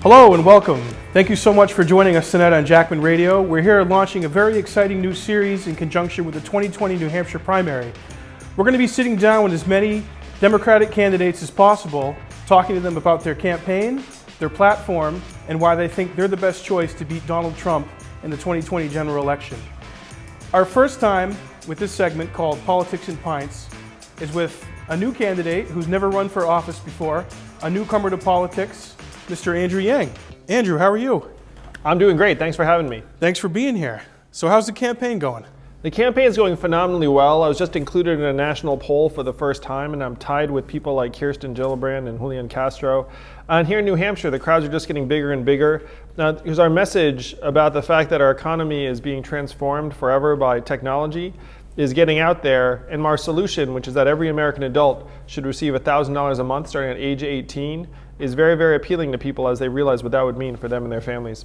Hello and welcome. Thank you so much for joining us tonight on Jackman Radio. We're here launching a very exciting new series in conjunction with the 2020 New Hampshire primary. We're going to be sitting down with as many Democratic candidates as possible, talking to them about their campaign, their platform, and why they think they're the best choice to beat Donald Trump in the 2020 general election. Our first time with this segment called Politics and Pints is with a new candidate who's never run for office before, a newcomer to politics, Mr. Andrew Yang. Andrew, how are you? I'm doing great. Thanks for having me. Thanks for being here. So how's the campaign going? The campaign's going phenomenally well. I was just included in a national poll for the first time, and I'm tied with people like Kirsten Gillibrand and Julian Castro. And here in New Hampshire, the crowds are just getting bigger and bigger. Now, here's our message about the fact that our economy is being transformed forever by technology, is getting out there, and our solution, which is that every American adult should receive $1,000 a month starting at age 18, is very, very appealing to people as they realize what that would mean for them and their families.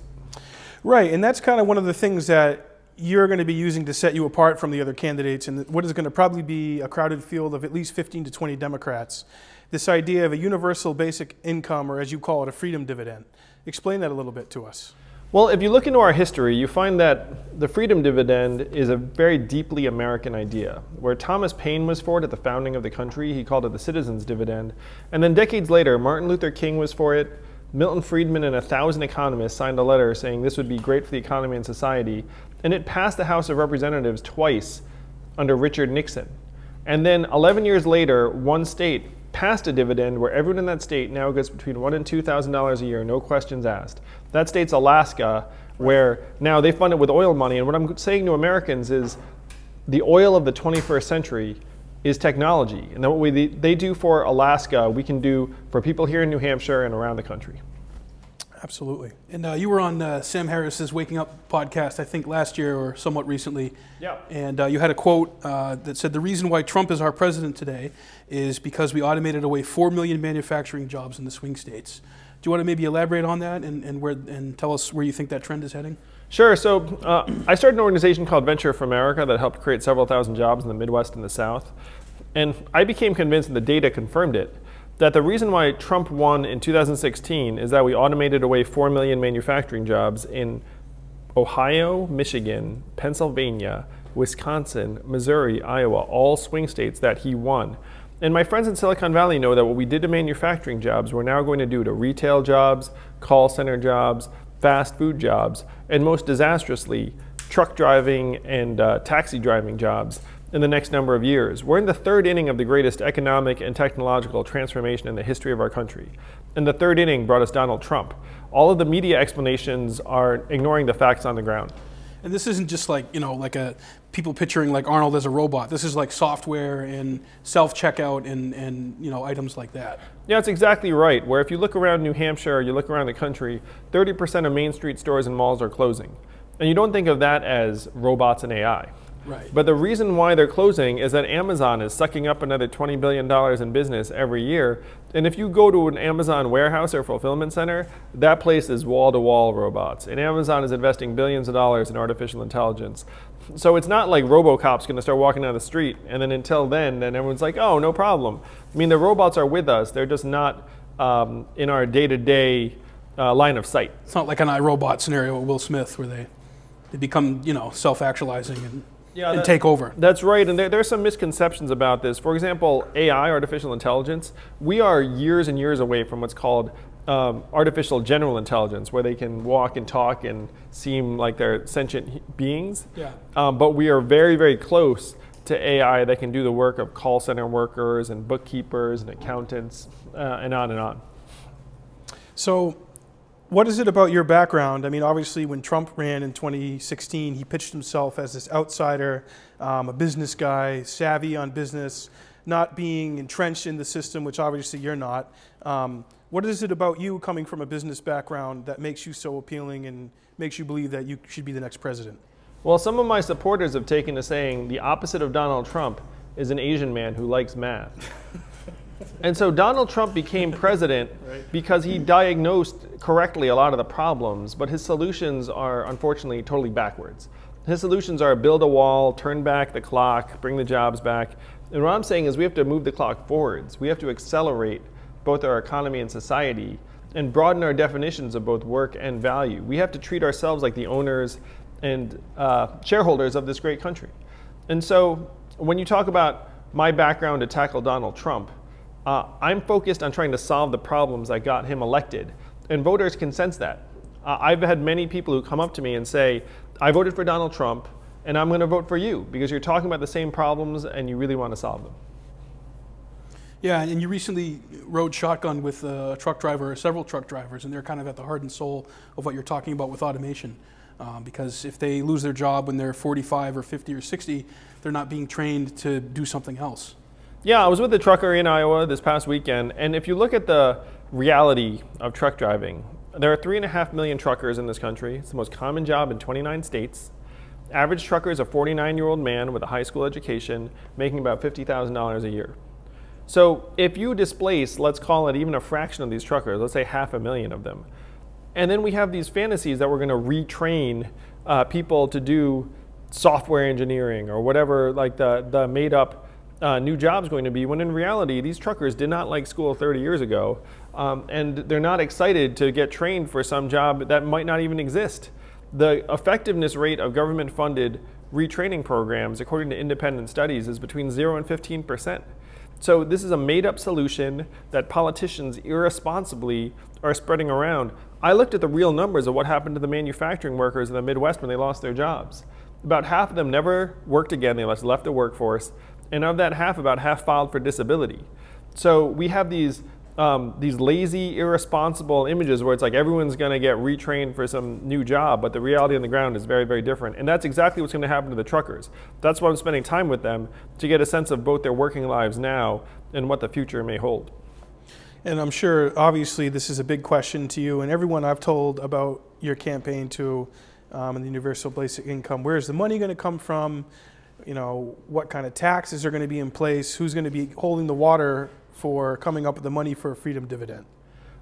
Right, and that's kind of one of the things that you're going to be using to set you apart from the other candidates and what is going to probably be a crowded field of at least 15 to 20 Democrats. This idea of a universal basic income, or as you call it, a freedom dividend. Explain that a little bit to us. Well, if you look into our history, you find that the freedom dividend is a very deeply American idea. Where Thomas Paine was for it at the founding of the country, he called it the citizens' dividend. And then decades later, Martin Luther King was for it, Milton Friedman and 1,000 economists signed a letter saying this would be great for the economy and society. And it passed the House of Representatives twice under Richard Nixon. And then 11 years later, one state passed a dividend where everyone in that state now gets between $1,000 and $2,000 a year, no questions asked. That state's Alaska, where now they fund it with oil money. And what I'm saying to Americans is the oil of the 21st century is technology. And that what they do for Alaska, we can do for people here in New Hampshire and around the country. Absolutely. And you were on Sam Harris's Waking Up podcast, I think last year or somewhat recently. Yeah. And you had a quote that said, "The reason why Trump is our president today is because we automated away 4 million manufacturing jobs in the swing states." Do you want to maybe elaborate on that and tell us where you think that trend is heading? Sure. So I started an organization called Venture for America that helped create several thousand jobs in the Midwest and the South. And I became convinced, and the data confirmed it, that the reason why Trump won in 2016 is that we automated away 4 million manufacturing jobs in Ohio, Michigan, Pennsylvania, Wisconsin, Missouri, Iowa, all swing states that he won. And my friends in Silicon Valley know that what we did to manufacturing jobs, we're now going to do to retail jobs, call center jobs, fast food jobs, and most disastrously, truck driving and taxi driving jobs in the next number of years. We're in the third inning of the greatest economic and technological transformation in the history of our country. And the third inning brought us Donald Trump. All of the media explanations are ignoring the facts on the ground. And this isn't just like, like people picturing like Arnold as a robot. This is like software and self-checkout and items like that. Yeah, that's exactly right. Where if you look around New Hampshire, you look around the country, 30% of Main Street stores and malls are closing. And you don't think of that as robots and AI. Right. But the reason why they're closing is that Amazon is sucking up another $20 billion in business every year. And if you go to an Amazon warehouse or fulfillment center, that place is wall-to-wall robots. And Amazon is investing billions of dollars in artificial intelligence. So it's not like RoboCop's going to start walking down the street, and then until then everyone's like, oh, no problem. I mean, the robots are with us. They're just not in our day-to-day line of sight. It's not like an iRobot scenario with Will Smith where they become, self-actualizing and take over. That's right, and there are some misconceptions about this. For example, AI, artificial intelligence, we are years and years away from what's called artificial general intelligence, where they can walk and talk and seem like they're sentient beings. Yeah. But we are very, very close to AI that can do the work of call center workers and bookkeepers and accountants and on and on. So what is it about your background? I mean, obviously, when Trump ran in 2016, he pitched himself as this outsider, a business guy, savvy on business, not being entrenched in the system, which obviously you're not. What is it about you coming from a business background that makes you so appealing and makes you believe that you should be the next president? Well, some of my supporters have taken to saying the opposite of Donald Trump is an Asian man who likes math. And so Donald Trump became president because he diagnosed correctly a lot of the problems, but his solutions are unfortunately totally backwards. His solutions are build a wall, turn back the clock, bring the jobs back. And what I'm saying is we have to move the clock forwards. We have to accelerate both our economy and society and broaden our definitions of both work and value. We have to treat ourselves like the owners and shareholders of this great country. And so when you talk about my background to tackle Donald Trump, I'm focused on trying to solve the problems that got him elected. And voters can sense that. I've had many people who come up to me and say, I voted for Donald Trump, and I'm going to vote for you because you're talking about the same problems and you really want to solve them. Yeah, and you recently rode shotgun with a truck driver, or several truck drivers, and they're kind of at the heart and soul of what you're talking about with automation. Because if they lose their job when they're 45 or 50 or 60, they're not being trained to do something else. Yeah, I was with a trucker in Iowa this past weekend, and if you look at the reality of truck driving, there are 3.5 million truckers in this country. It's the most common job in 29 states. Average trucker is a 49-year-old man with a high school education making about $50,000 a year. So if you displace, let's call it even a fraction of these truckers, let's say 500,000 of them, and then we have these fantasies that we're going to retrain people to do software engineering or whatever, like the made up new job's going to be, when in reality these truckers did not like school 30 years ago, and they're not excited to get trained for some job that might not even exist. The effectiveness rate of government funded retraining programs, according to independent studies, is between 0 and 15%. So this is a made up solution that politicians irresponsibly are spreading around. I looked at the real numbers of what happened to the manufacturing workers in the Midwest when they lost their jobs. About half of them never worked again, they left the workforce, and of that half, about half filed for disability. So we have these lazy, irresponsible images where it's like everyone's going to get retrained for some new job, but the reality on the ground is very, very different. And that's exactly what's going to happen to the truckers. That's why I'm spending time with them, to get a sense of both their working lives now and what the future may hold. And I'm sure, obviously, this is a big question to you and everyone I've told about your campaign to and the universal basic income. Where's the money going to come from? You know, what kind of taxes are going to be in place? Who's going to be holding the water for coming up with the money for a freedom dividend?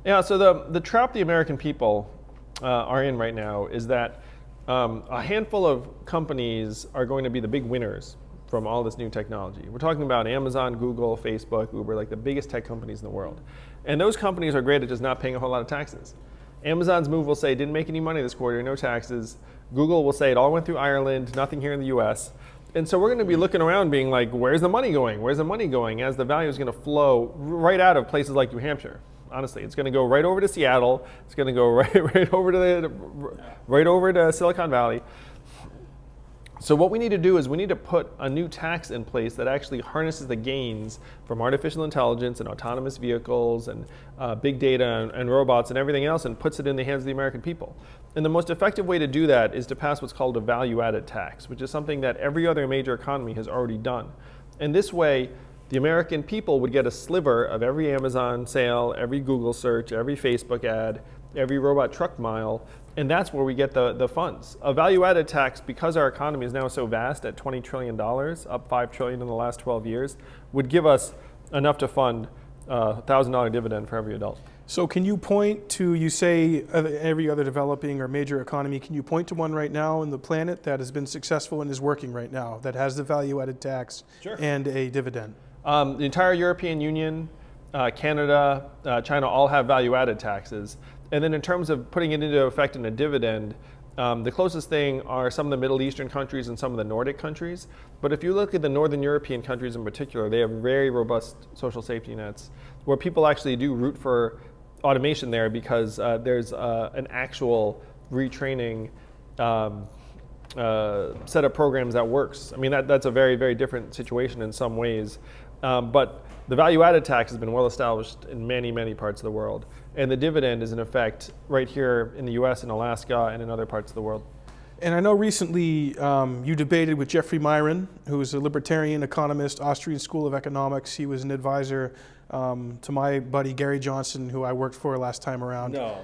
Yeah, so the trap the American people are in right now is that a handful of companies are going to be the big winners from all this new technology. We're talking about Amazon, Google, Facebook, Uber, like the biggest tech companies in the world. And those companies are great at just not paying a whole lot of taxes. Amazon's move will say, didn't make any money this quarter, no taxes. Google will say it all went through Ireland, nothing here in the US. And so we're going to be looking around being like, where's the money going? Where's the money going? As the value is going to flow right out of places like New Hampshire. Honestly, it's going to go right over to Seattle. It's going to go right over to Silicon Valley. So what we need to do is we need to put a new tax in place that actually harnesses the gains from artificial intelligence and autonomous vehicles and big data and robots and everything else, and puts it in the hands of the American people. And the most effective way to do that is to pass what's called a value-added tax, which is something that every other major economy has already done. And this way, the American people would get a sliver of every Amazon sale, every Google search, every Facebook ad, every robot truck mile, and that's where we get the funds. A value-added tax, because our economy is now so vast at $20 trillion, up $5 trillion in the last 12 years, would give us enough to fund a $1,000 dividend for every adult. So can you point to, you say every other developing or major economy, can you point to one right now on the planet that has been successful and is working right now, that has the value-added tax and a dividend? The entire European Union, Canada, China all have value-added taxes. And then in terms of putting it into effect in a dividend, the closest thing are some of the Middle Eastern countries and some of the Nordic countries. But if you look at the Northern European countries in particular, they have very robust social safety nets where people actually do root for automation there because there's an actual retraining set of programs that works. I mean, that's a very, very different situation in some ways. But the value-added tax has been well established in many, many parts of the world. And the dividend is in effect right here in the US, in Alaska, and in other parts of the world. And I know recently you debated with Jeffrey Myron, who is a libertarian economist, Austrian School of Economics. He was an advisor to my buddy Gary Johnson, who I worked for last time around. No.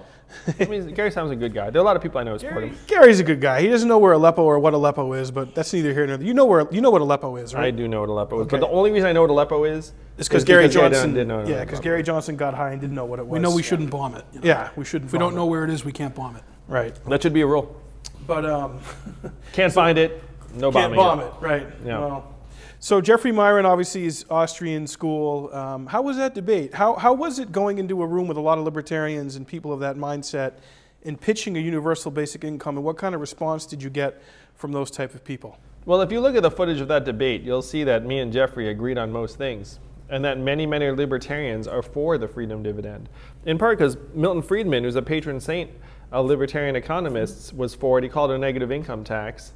I mean, Gary sounds like a good guy. There are a lot of people I know who support him. Gary's a good guy. He doesn't know where Aleppo or what Aleppo is, but that's neither here nor there. You know what Aleppo is, right? I do know what Aleppo is, but the only reason I know what Aleppo is because Gary Johnson didn't know. Yeah, because Gary Johnson got high and didn't know what it was. We know we shouldn't bomb it. You know? Yeah, we shouldn't. If we don't know where it is, we can't bomb it. Right. That should be a rule. But can't find it. No bombing. Can't bomb it. Right. Yeah. Well, So Jeffrey Myron obviously is Austrian school. How was that debate? How was it going into a room with a lot of libertarians and people of that mindset and pitching a universal basic income, and what kind of response did you get from those type of people? Well, if you look at the footage of that debate, you'll see that me and Jeffrey agreed on most things, and that many, many libertarians are for the freedom dividend. In part because Milton Friedman, who's a patron saint of libertarian economists, was for it. He called it a negative income tax.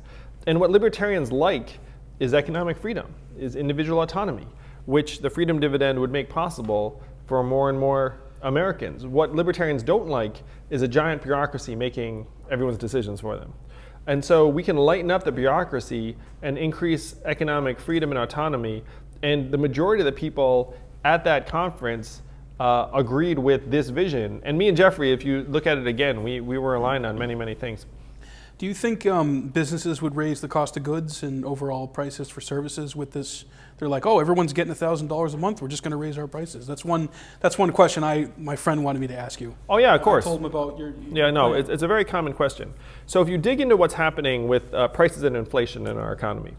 And what libertarians like is economic freedom, is individual autonomy, which the freedom dividend would make possible for more and more Americans. What libertarians don't like is a giant bureaucracy making everyone's decisions for them. And so we can lighten up the bureaucracy and increase economic freedom and autonomy. And the majority of the people at that conference agreed with this vision. And me and Jeffrey, if you look at it again, we were aligned on many, many things. Do you think businesses would raise the cost of goods and overall prices for services with this? They're like, oh, everyone's getting $1,000 a month. We're just going to raise our prices. That's one question my friend wanted me to ask you. Oh yeah, of course. I told him about your yeah, no, it's a very common question. So if you dig into what's happening with prices and inflation in our economy,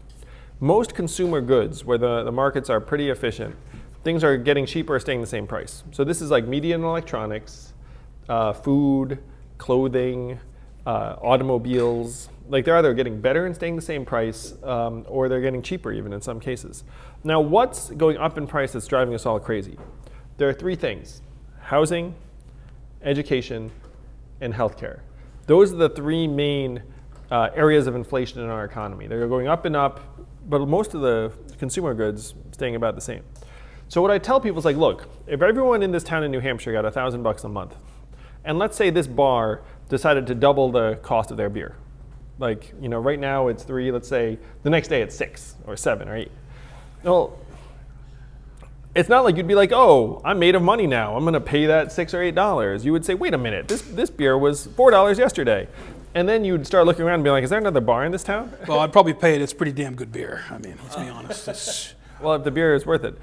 most consumer goods, where the markets are pretty efficient, things are getting cheaper or staying the same price. So this is like media and electronics, food, clothing, automobiles. Like they're either getting better and staying the same price, or they're getting cheaper even in some cases. Now what's going up in price that's driving us all crazy? There are three things: housing, education, and healthcare. Those are the three main areas of inflation in our economy. They're going up and up, but most of the consumer goods staying about the same. So what I tell people is like, look, if everyone in this town in New Hampshire got $1,000 a month, and let's say this bar decided to double the cost of their beer. Like, you know, right now it's $3, let's say the next day it's $6 or $7 or $8. Well, it's not like you'd be like, oh, I'm made of money now, I'm gonna pay that $6 or $8. You would say, wait a minute, this beer was $4 yesterday. And then you'd start looking around and be like, is there another bar in this town? Well, I'd probably pay it. It's pretty damn good beer. I mean, let's be honest. Well, if the beer is worth it.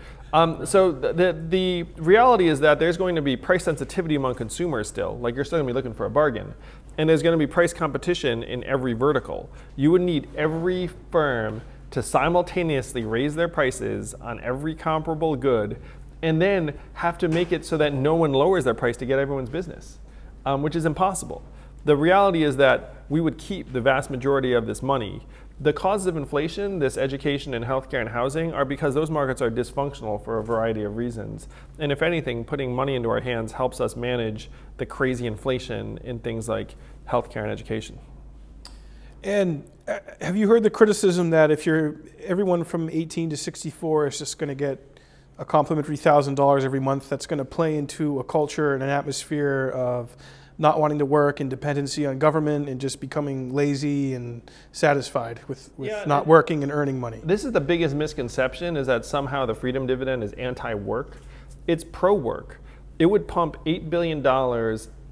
So the reality is that there's going to be price sensitivity among consumers still. Like you're still going to be looking for a bargain. And there's going to be price competition in every vertical. You would need every firm to simultaneously raise their prices on every comparable good and then have to make it so that no one lowers their price to get everyone's business, which is impossible. The reality is that we would keep the vast majority of this money. The causes of inflation, this education and healthcare and housing, are because those markets are dysfunctional for a variety of reasons. And if anything, putting money into our hands helps us manage the crazy inflation in things like healthcare and education. And have you heard the criticism that if everyone from 18 to 64 is just going to get a complimentary $1,000 every month, that's going to play into a culture and an atmosphere of not wanting to work and dependency on government and just becoming lazy and satisfied with not working and earning money? This is the biggest misconception, is that somehow the freedom dividend is anti-work. It's pro-work. It would pump $8 billion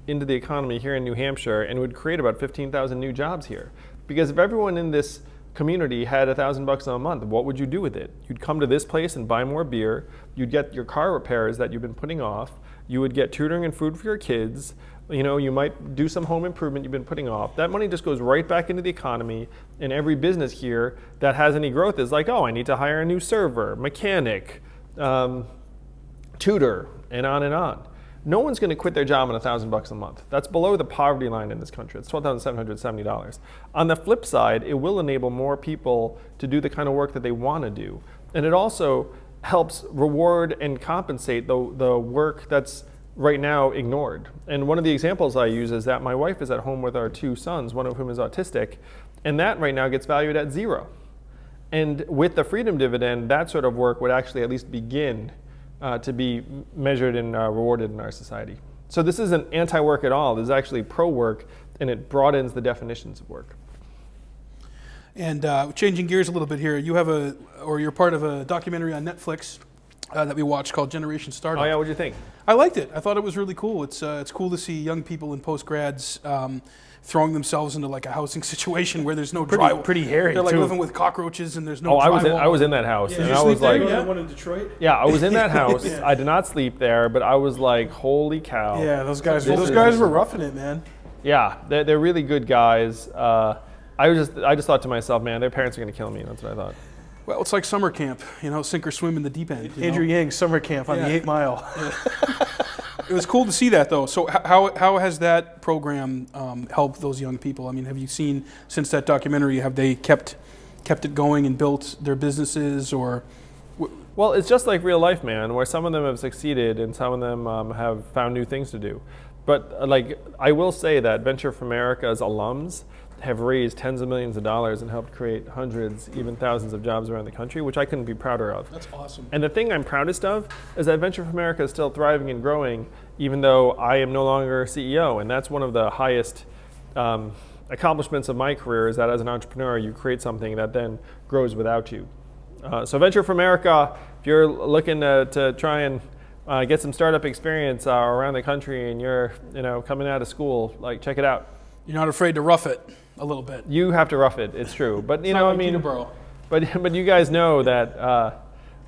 into the economy here in New Hampshire and would create about 15,000 new jobs here. Because if everyone in this community had $1,000 a month, what would you do with it? You'd come to this place and buy more beer. You'd get your car repairs that you've been putting off. You would get tutoring and food for your kids. You know, you might do some home improvement you've been putting off. That money just goes right back into the economy, and every business here that has any growth is like, oh, I need to hire a new server, mechanic, tutor, and on and on. No one's going to quit their job on $1,000 a month. That's below the poverty line in this country. It's $12,770. On the flip side, it will enable more people to do the kind of work that they want to do. And it also helps reward and compensate the work that's right now ignored. And one of the examples I use is that my wife is at home with our two sons, one of whom is autistic, and that right now gets valued at $0. And with the freedom dividend, that sort of work would actually at least begin to be measured and rewarded in our society. So this isn't anti-work at all. This is actually pro-work, and it broadens the definitions of work. And changing gears a little bit here, you're part of a documentary on Netflix that we watched called Generation Startup. Oh yeah, what'd you think? I liked it. I thought it was really cool. It's cool to see young people in post-grads throwing themselves into like a housing situation where there's no drywall. Pretty hairy. They're like too. living with cockroaches and there's no drywall. I was in that house. Yeah. And Did you I sleep was there? like, Yeah, one in Detroit. Yeah, I was in that house. I did not sleep there, but I was like, holy cow. Yeah, those guys were roughing it, man. Yeah, they're really good guys. I just thought to myself, man, their parents are going to kill me. That's what I thought. Well, it's like summer camp, you know, sink or swim in the deep end. Andrew Yang's summer camp on the 8 Mile. It was cool to see that, though. So how has that program helped those young people? I mean, have you seen, since that documentary, have they kept it going and built their businesses, or? Well, it's just like real life, man, where some of them have succeeded and some of them have found new things to do. But like, I will say that Venture for America's alums have raised tens of millions of dollars and helped create hundreds, even thousands of jobs around the country, which I couldn't be prouder of. That's awesome. And the thing I'm proudest of is that Venture for America is still thriving and growing, even though I am no longer CEO. And that's one of the highest accomplishments of my career, is that as an entrepreneur, you create something that then grows without you. So Venture for America, if you're looking to try and get some startup experience around the country and you're coming out of school, like, check it out. You're not afraid to rough it a little bit. You have to rough it, it's true. But you know, like I mean, Peterborough. but you guys know that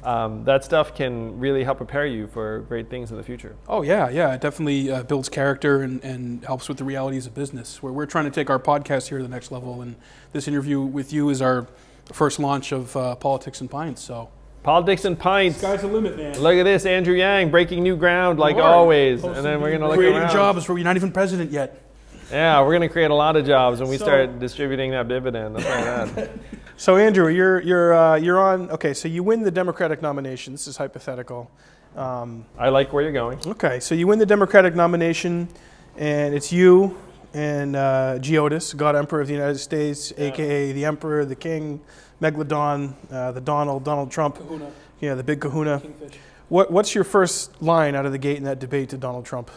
that stuff can really help prepare you for great things in the future. Oh yeah, yeah, it definitely builds character and helps with the realities of business. Where we're trying to take our podcast here to the next level, and this interview with you is our first launch of Politics and Pints. So. Politics and Pints. Sky's the limit, man. Look at this, Andrew Yang breaking new ground like always, and then we're gonna look creating around. jobs where you're not even president yet. Yeah, we're gonna create a lot of jobs when we start distributing that dividend. That's like that. So Andrew, you're on. Okay, so you win the Democratic nomination. This is hypothetical. I like where you're going. Okay, so you win the Democratic nomination, and it's you and Geodis, God Emperor of the United States, aka the Emperor, the King, Megalodon, the Donald Trump. Kahuna. Yeah, the big Kahuna. Kingfish. What's your first line out of the gate in that debate to Donald Trump,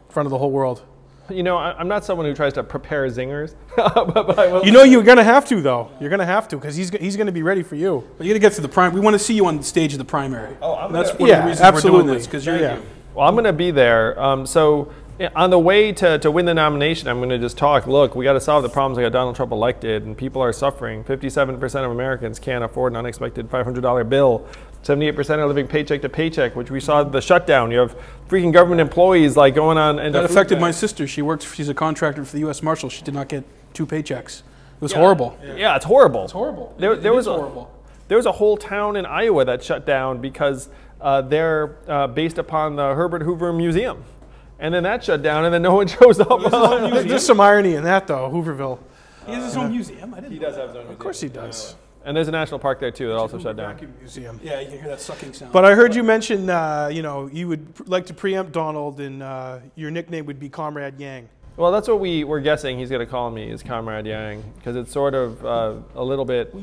in front of the whole world? You know, I'm not someone who tries to prepare zingers. but I will. You know, you're going to have to, though. You're going to have to, because he's going to be ready for you. But you got to get to the primary. We want to see you on the stage of the primary. Oh, that's one of the reasons we're doing this, because you're. Yeah. Well, I'm going to be there. So on the way to win the nomination, I'm going to just talk, look, we got to solve the problems that got Donald Trump elected, and people are suffering. 57% of Americans can't afford an unexpected $500 bill. 78% are living paycheck to paycheck, which we saw the shutdown. You have freaking government employees like going on. And that affected my sister. She's a contractor for the U.S. Marshal. She did not get 2 paychecks. It was horrible. Yeah, it's horrible. It's horrible. There was horrible. There was a whole town in Iowa that shut down because they're based upon the Herbert Hoover Museum. And then that shut down, and then no one shows up. There's some irony in that, though, Hooverville. He has his own museum. I didn't. He does have his own museum. Of course he does. And there's a national park there, too, that also shut down. Museum. Yeah, you can hear that sucking sound. But I heard you mention, you would like to preempt Donald, and your nickname would be Comrade Yang. Well, that's what we're guessing he's going to call me, is Comrade Yang, because it's sort of a little bit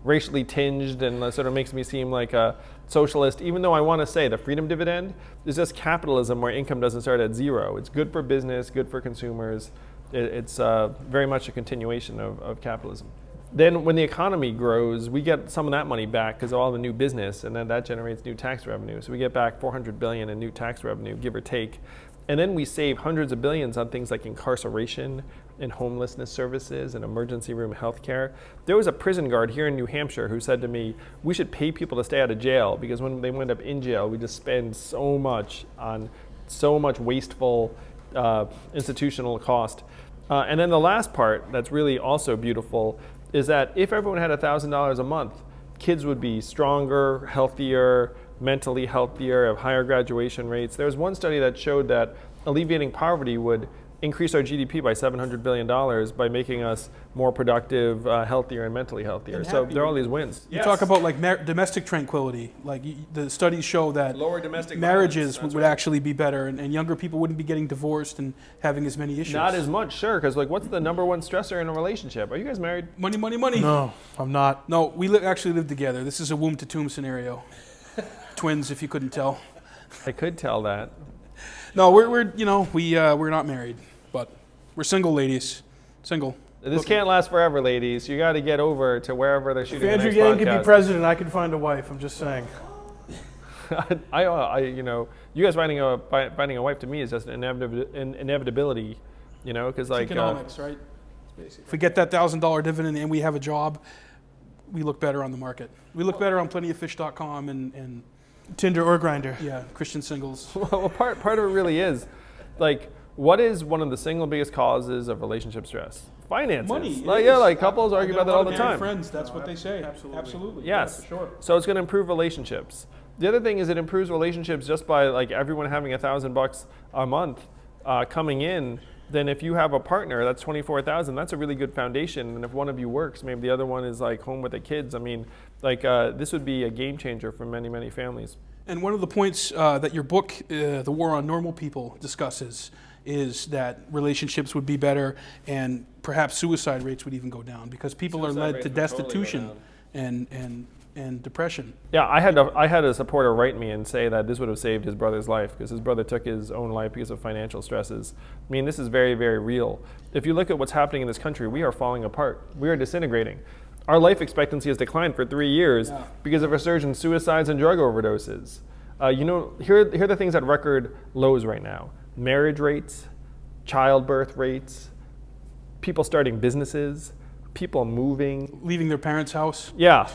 racially tinged and sort of makes me seem like a socialist, even though I want to say the freedom dividend is just capitalism where income doesn't start at zero. It's good for business, good for consumers. It's very much a continuation of capitalism. Then when the economy grows, we get some of that money back because of all the new business, and then that generates new tax revenue. So we get back $400 billion in new tax revenue, give or take. And then we save hundreds of billions on things like incarceration and homelessness services and emergency room health care. There was a prison guard here in New Hampshire who said to me, we should pay people to stay out of jail because when they wind up in jail, we just spend so much on so much wasteful institutional cost. And then the last part that's really also beautiful is that if everyone had $1,000 a month, kids would be stronger, healthier, mentally healthier, have higher graduation rates. There was one study that showed that alleviating poverty would increase our GDP by $700 billion by making us more productive, healthier, and mentally healthier. So there are all these wins. You talk about like domestic tranquility. Like the studies show that lower domestic marriages would actually be better, and younger people wouldn't be getting divorced and having as many issues. Not as much, sure, because like, what's the #1 stressor in a relationship? Are you guys married? Money, money, money. No, I'm not. No, we actually live together. This is a womb to tomb scenario. Twins, if you couldn't tell. I could tell that. No, we're not married, but we're single, ladies. Single. This can't last forever, ladies. You got to get over to wherever they're shooting. If Andrew Yang could be president, I could find a wife. I'm just saying. You guys finding a wife to me is just an inevitability, because like economics, right? If we get that $1,000 dividend and we have a job, we look better on the market. We look better on plentyoffish.com and Tinder or Grindr. Yeah, Christian singles. Well, part of it really is, like, what is one of the single biggest causes of relationship stress? finances. Money. Like, yeah, like couples argue about that all the time. Friends, that's what they say. Absolutely. Yes. Yeah, for sure. So it's going to improve relationships. The other thing is it improves relationships just by like everyone having $1,000 a month coming in. Then if you have a partner, that's 24,000. That's a really good foundation. And if one of you works, maybe the other one is like home with the kids. I mean, like this would be a game changer for many, many families. And one of the points that your book, The War on Normal People, discusses is that relationships would be better and perhaps suicide rates would even go down because people are led to destitution and depression. Yeah, I had a supporter write me and say that this would have saved his brother's life because his brother took his own life because of financial stresses. I mean, this is very, very real. If you look at what's happening in this country, we are falling apart. We are disintegrating. Our life expectancy has declined for 3 years because of a surge in suicides and drug overdoses. You know, here are the things at record lows right now. Marriage rates, childbirth rates, people starting businesses, people moving. Leaving their parents' house. Yeah.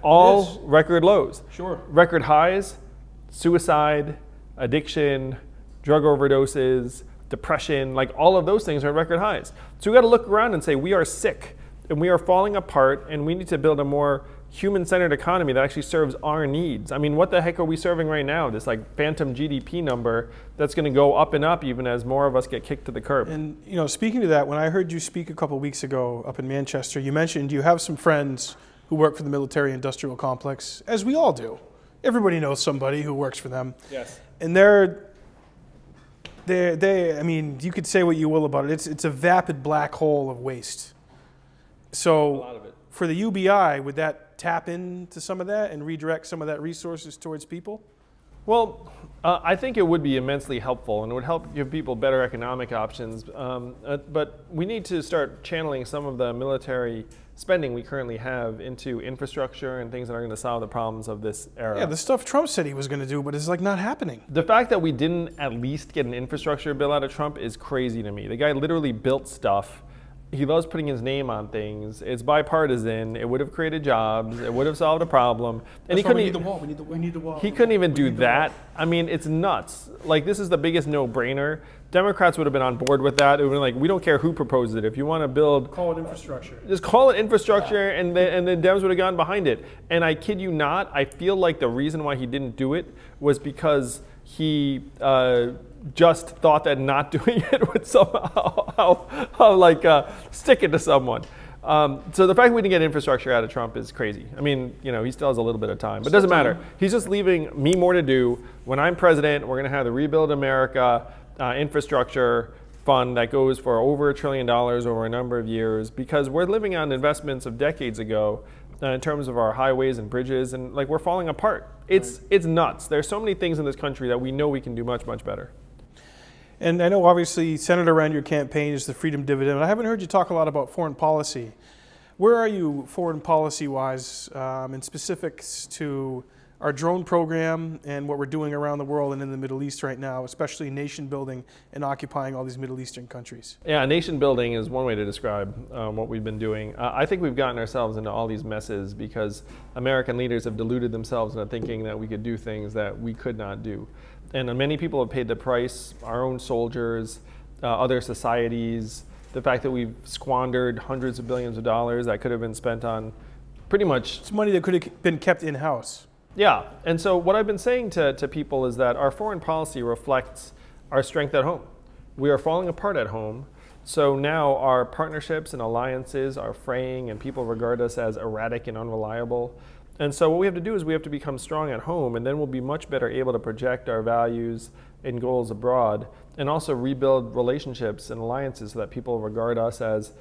All record lows. Sure. Record highs, suicide, addiction, drug overdoses, depression, like all of those things are at record highs. So we got to look around and say we are sick and we are falling apart and we need to build a more human-centered economy that actually serves our needs. I mean, what the heck are we serving right now? This like phantom GDP number that's going to go up and up even as more of us get kicked to the curb. And you know, speaking to that, when I heard you speak a couple of weeks ago up in Manchester, you mentioned you have some friends who work for the military-industrial complex, as we all do. Everybody knows somebody who works for them. Yes. And I mean, you could say what you will about it. It's a vapid black hole of waste. So A lot of it. For the UBI, would that tap into some of that and redirect some of that resources towards people? Well, I think it would be immensely helpful and it would help give people better economic options. But we need to start channeling some of the military spending we currently have into infrastructure and things that are going to solve the problems of this era. Yeah, the stuff Trump said he was going to do, but it's like not happening. The fact that we didn't at least get an infrastructure bill out of Trump is crazy to me. The guy literally built stuff. He loves putting his name on things. It's bipartisan. It would have created jobs. It would have solved a problem. And That's why we need the wall. We need the wall. He couldn't even do that. I mean, it's nuts. Like, this is the biggest no-brainer. Democrats would have been on board with that. It would have been like, we don't care who proposed it. If you want to build... Call it infrastructure. Just call it infrastructure, and the Dems would have gone behind it. And I kid you not, I feel like the reason why he didn't do it was because he... just thought that not doing it would somehow stick it to someone. So the fact we didn't get infrastructure out of Trump is crazy. I mean, you know, he still has a little bit of time, but it doesn't matter. He's just leaving me more to do. When I'm president, we're going to have the Rebuild America infrastructure fund that goes for over $1 trillion over a number of years because we're living on investments of decades ago in terms of our highways and bridges, and like we're falling apart. It's nuts. There's so many things in this country that we know we can do much, much better. And I know obviously centered around your campaign is the freedom dividend. I haven't heard you talk a lot about foreign policy. Where are you foreign policy-wise in specifics to our drone program and what we're doing around the world and in the Middle East right now, especially nation building and occupying all these Middle Eastern countries? Yeah, nation building is one way to describe what we've been doing. I think we've gotten ourselves into all these messes because American leaders have deluded themselves into thinking that we could do things that we could not do. And many people have paid the price, our own soldiers, other societies, the fact that we've squandered hundreds of billions of dollars that could have been spent on pretty much... It's money that could have been kept in-house. Yeah, and so what I've been saying to people is that our foreign policy reflects our strength at home. We are falling apart at home, so now our partnerships and alliances are fraying and people regard us as erratic and unreliable. And so what we have to do is we have to become strong at home, and then we'll be much better able to project our values and goals abroad and also rebuild relationships and alliances so that people regard us as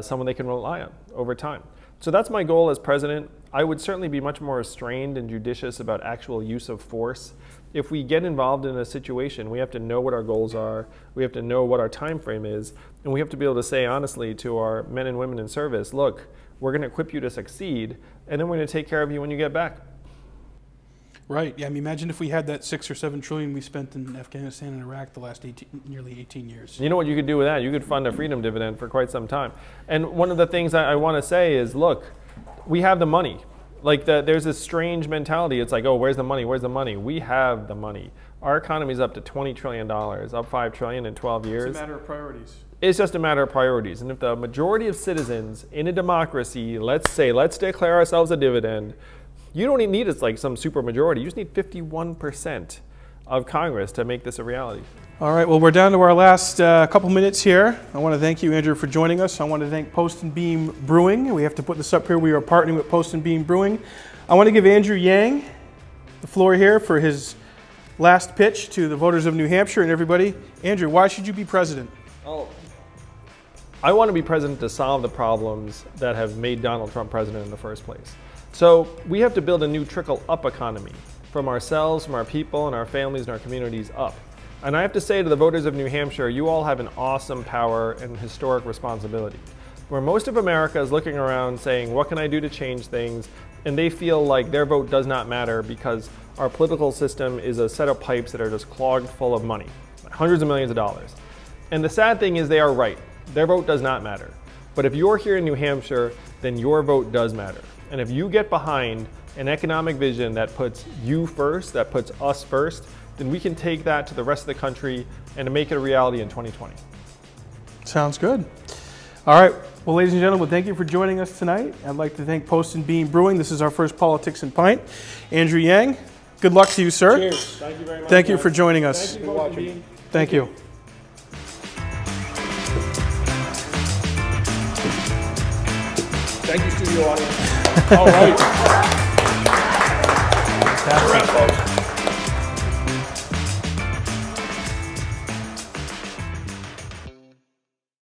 someone they can rely on over time. So that's my goal as president. I would certainly be much more restrained and judicious about actual use of force. If we get involved in a situation, we have to know what our goals are, we have to know what our time frame is, and we have to be able to say honestly to our men and women in service, look, we're going to equip you to succeed, and then we're going to take care of you when you get back. Right. Yeah. I mean, imagine if we had that $6 or $7 trillion we spent in Afghanistan and Iraq the last nearly 18 years. You know what you could do with that? You could fund a freedom dividend for quite some time. And one of the things I want to say is, look, we have the money. Like there's this strange mentality. It's like, oh, where's the money? Where's the money? We have the money. Our economy is up to $20 trillion, up $5 trillion in 12 years. It's a matter of priorities. It's just a matter of priorities. And if the majority of citizens in a democracy, let's declare ourselves a dividend, you don't even need it's like some super majority. You just need 51% of Congress to make this a reality. All right, well, we're down to our last couple minutes here. I want to thank you, Andrew, for joining us. I want to thank Post and Beam Brewing. We have to put this up here. We are partnering with Post and Beam Brewing. I want to give Andrew Yang the floor here for his last pitch to the voters of New Hampshire and everybody. Andrew, why should you be president? Oh, I want to be president to solve the problems that have made Donald Trump president in the first place. So we have to build a new trickle-up economy from ourselves, from our people and our families and our communities up. And I have to say to the voters of New Hampshire, you all have an awesome power and historic responsibility. Where most of America is looking around saying, what can I do to change things? And they feel like their vote does not matter because our political system is a set of pipes that are just clogged full of money, hundreds of millions of dollars. And the sad thing is they are right. Their vote does not matter. But if you're here in New Hampshire, then your vote does matter. And if you get behind an economic vision that puts you first, that puts us first, then we can take that to the rest of the country and make it a reality in 2020. Sounds good. All right. Well, ladies and gentlemen, thank you for joining us tonight. I'd like to thank Post and Beam Brewing. This is our first Politics and Pint. Andrew Yang, good luck to you, sir. Cheers. Thank you very much. Thank you for joining us. Thank you for watching. Thank you. Thank you, studio audience. All right. All right, folks.